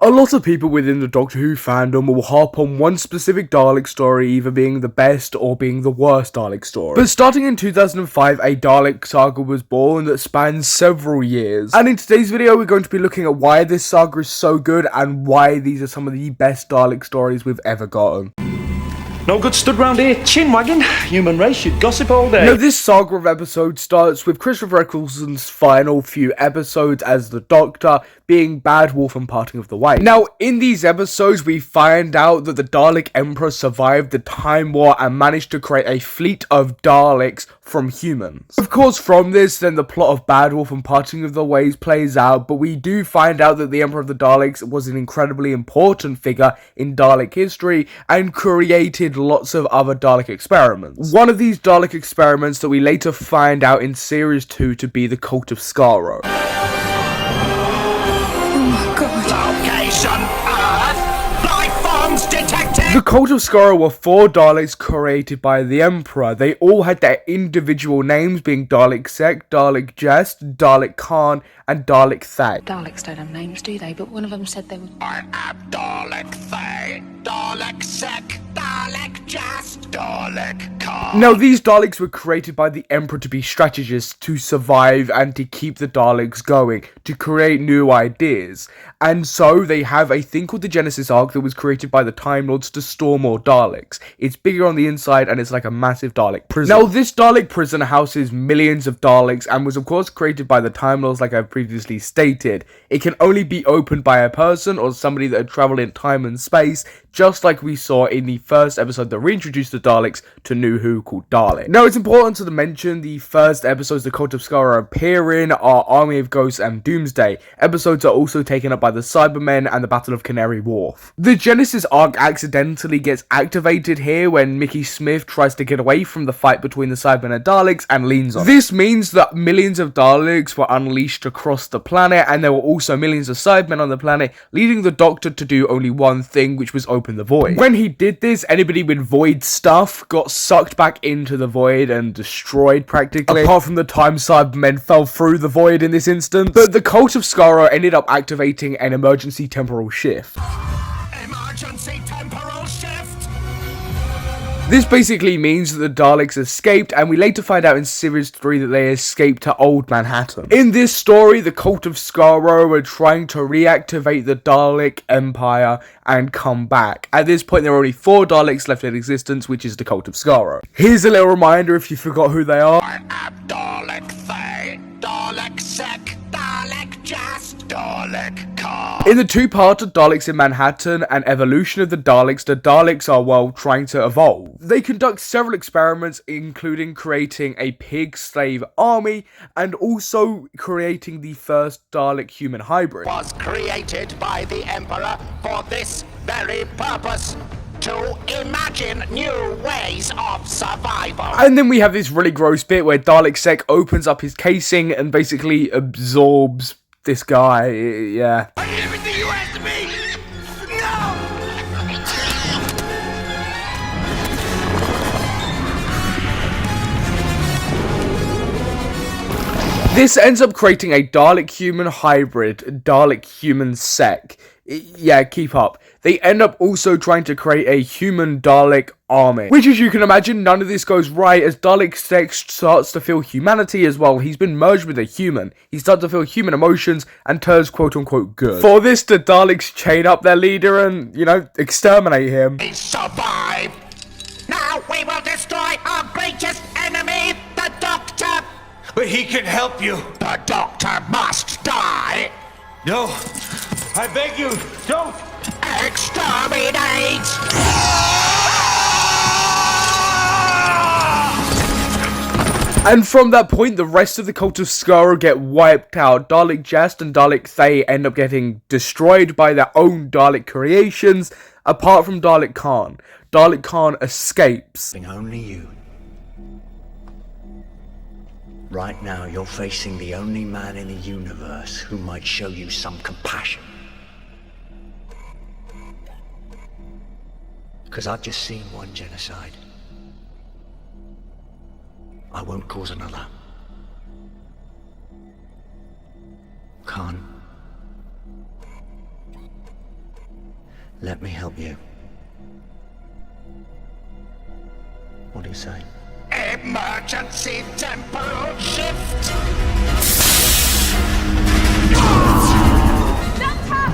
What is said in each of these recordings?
A lot of people within the Doctor Who fandom will harp on one specific Dalek story either being the best or being the worst Dalek story. But starting in 2005, a Dalek saga was born that spans several years. And in today's video, we're going to be looking at why this saga is so good and why these are some of the best Dalek stories we've ever gotten. No good stood round here chin wagging. Human race should gossip all day. Now, this saga of episodes starts with Christopher Eccleston's final few episodes as the Doctor, being Bad Wolf and Parting of the Ways. Now, in these episodes, we find out that the Dalek Emperor survived the Time War and managed to create a fleet of Daleks from humans. Of course, from this, then the plot of Bad Wolf and Parting of the Ways plays out, but we do find out that the Emperor of the Daleks was an incredibly important figure in Dalek history and created lots of other Dalek experiments. One of these Dalek experiments that we later find out in Series 2 to be the Cult of Skaro. Location Earth! Life forms detected! The Cult of Skaro were 4 Daleks created by the Emperor. They all had their individual names, being Dalek Sek, Dalek Jast, Dalek Caan, and Dalek Thay. Daleks don't have names, do they? But one of them said they were... I am Dalek Thay, Dalek Sek, Dalek Jast, Dalek Caan. Now, these Daleks were created by the Emperor to be strategists, to survive and to keep the Daleks going, to create new ideas. And so they have a thing called the Genesis Arc that was created by the Time Lords to store more Daleks. It's bigger on the inside and it's like a massive Dalek prison. Now, this Dalek prison houses millions of Daleks and was of course created by the Time Lords, like I've previously stated. It can only be opened by a person or somebody that had travelled in time and space, just like we saw in the first episode that reintroduced the Daleks to New Who called Dalek. Now, it's important to mention the first episodes the Cult of Skaro appear in are Army of Ghosts and Doomsday. Episodes are also taken up by the Cybermen and the Battle of Canary Wharf. The Genesis Arc accidentally gets activated here when Mickey Smith tries to get away from the fight between the Cybermen and Daleks and leans on it. This means that millions of Daleks were unleashed across the planet, and there were also millions of Cybermen on the planet, leading the Doctor to do only one thing, which was open the void. When he did this, anybody with void stuff got sucked back into the void and destroyed practically. Apart from the time Cybermen fell through the void in this instance. But the Cult of Skaro ended up activating an emergency temporal shift. Emergency temporal shift! This basically means that the Daleks escaped, and we later find out in Series 3 that they escaped to Old Manhattan. In this story, the Cult of Skaro are trying to reactivate the Dalek Empire and come back. At this point, there are only 4 Daleks left in existence, which is the Cult of Skaro. Here's a little reminder if you forgot who they are. I am Dalek Thay, Dalek Sek, Dalek Jast, Dalek Caan. In the 2-parter Daleks in Manhattan and Evolution of the Daleks are, well, trying to evolve. They conduct several experiments, including creating a pig slave army and also creating the first Dalek-human hybrid. Was created by the Emperor for this very purpose. To imagine new ways of survival. And then we have this really gross bit where Dalek Sek opens up his casing and basically absorbs this guy, yeah. I need everything you asked of me! No! This ends up creating a Dalek-human hybrid, Dalek-human Sek. Yeah, keep up. They end up also trying to create a human Dalek army. Which, as you can imagine, none of this goes right as Dalek Sek starts to feel humanity as well. He's been merged with a human. He starts to feel human emotions and turns quote-unquote good. For this, the Daleks chain up their leader and, you know, exterminate him. We survive! Now we will destroy our greatest enemy, the Doctor! But he can help you. The Doctor must die! No, I beg you, don't. Exterminate! And from that point, the rest of the Cult of Skaro get wiped out. Dalek Jast and Dalek Thay end up getting destroyed by their own Dalek creations, apart from Dalek Caan. Dalek Caan escapes. Only you. Right now, you're facing the only man in the universe who might show you some compassion. Because I've just seen one genocide. I won't cause another. Caan, Let me help you. What do you say? Emergency temporal shift!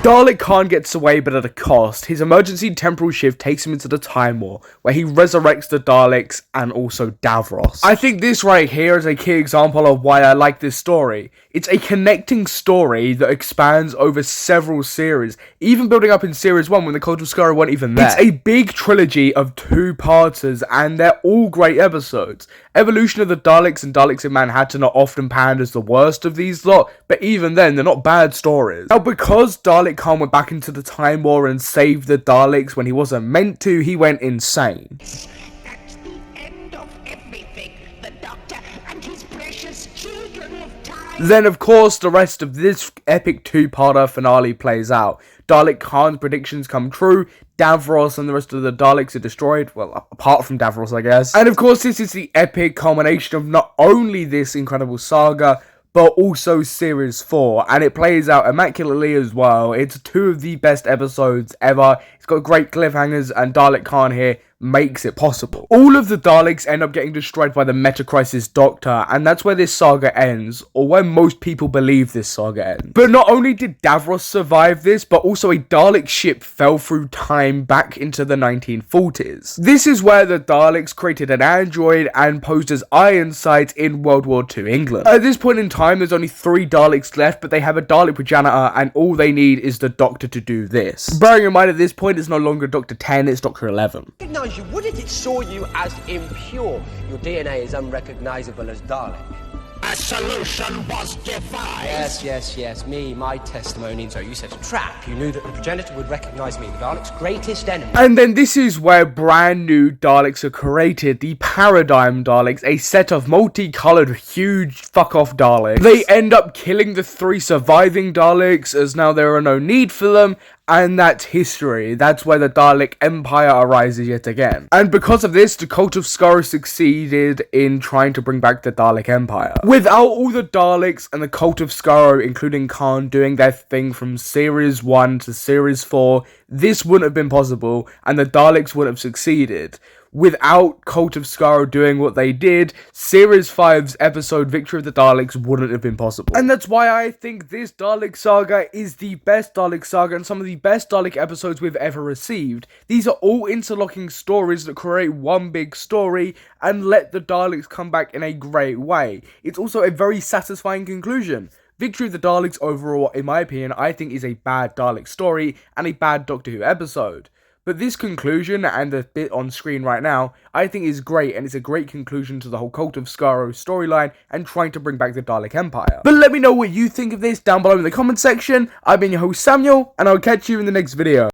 Dalek Khan gets away, but at a cost. His emergency temporal shift takes him into the Time War, where he resurrects the Daleks and also Davros. I think this right here is a key example of why I like this story. It's a connecting story that expands over several series, even building up in Series 1 when the Cult of Skaro weren't even there. It's a big trilogy of two-parters, and they're all great episodes. Evolution of the Daleks and Daleks in Manhattan are often panned as the worst of these lot, but even then, they're not bad stories. Now, because Dalek Khan went back into the Time War and saved the Daleks when he wasn't meant to, he went insane. That's the end of everything. The Doctor and his precious children of time. Then, of course, the rest of this epic two-parter finale plays out. Dalek Khan's predictions come true, Davros and the rest of the Daleks are destroyed, well, apart from Davros, I guess. And of course, this is the epic culmination of not only this incredible saga, but also Series 4, and it plays out immaculately as well. It's two of the best episodes ever. It's got great cliffhangers, and Dalek Khan here makes it possible. All of the Daleks end up getting destroyed by the Meta-Crisis Doctor, and that's where this saga ends, or where most people believe this saga ends. But not only did Davros survive this, but also a Dalek ship fell through time back into the 1940s. This is where the Daleks created an android and posed as iron sights in World War II England. At this point in time, there's only 3 Daleks left, but they have a Dalek progenitor, and all they need is the Doctor to do this. Bearing in mind at this point, it's no longer Dr. 10, it's Dr. 11. Recognize you, wouldn't it saw you as impure? Your DNA is unrecognizable as Dalek. A solution was devised. Yes, my testimony. So you set a trap. You knew that the progenitor would recognize me, the Dalek's greatest enemy. And then this is where brand new Daleks are created, the Paradigm Daleks, a set of multicolored, huge fuck-off Daleks. They end up killing the 3 surviving Daleks, as now there are no need for them, and that's history. That's where the Dalek Empire arises yet again. And because of this, the Cult of Skaro succeeded in trying to bring back the Dalek Empire. Without all the Daleks and the Cult of Skaro, including Khan, doing their thing from Series 1 to Series 4, this wouldn't have been possible, and the Daleks would have succeeded. Without Cult of Skaro doing what they did, Series 5's episode Victory of the Daleks wouldn't have been possible. And that's why I think this Dalek saga is the best Dalek saga and some of the best Dalek episodes we've ever received. These are all interlocking stories that create one big story and let the Daleks come back in a great way. It's also a very satisfying conclusion. Victory of the Daleks overall, in my opinion, I think is a bad Dalek story and a bad Doctor Who episode. But this conclusion, and the bit on screen right now, I think is great, and it's a great conclusion to the whole Cult of Skaro storyline and trying to bring back the Dalek Empire. But let me know what you think of this down below in the comment section. I've been your host Samuel, and I'll catch you in the next video.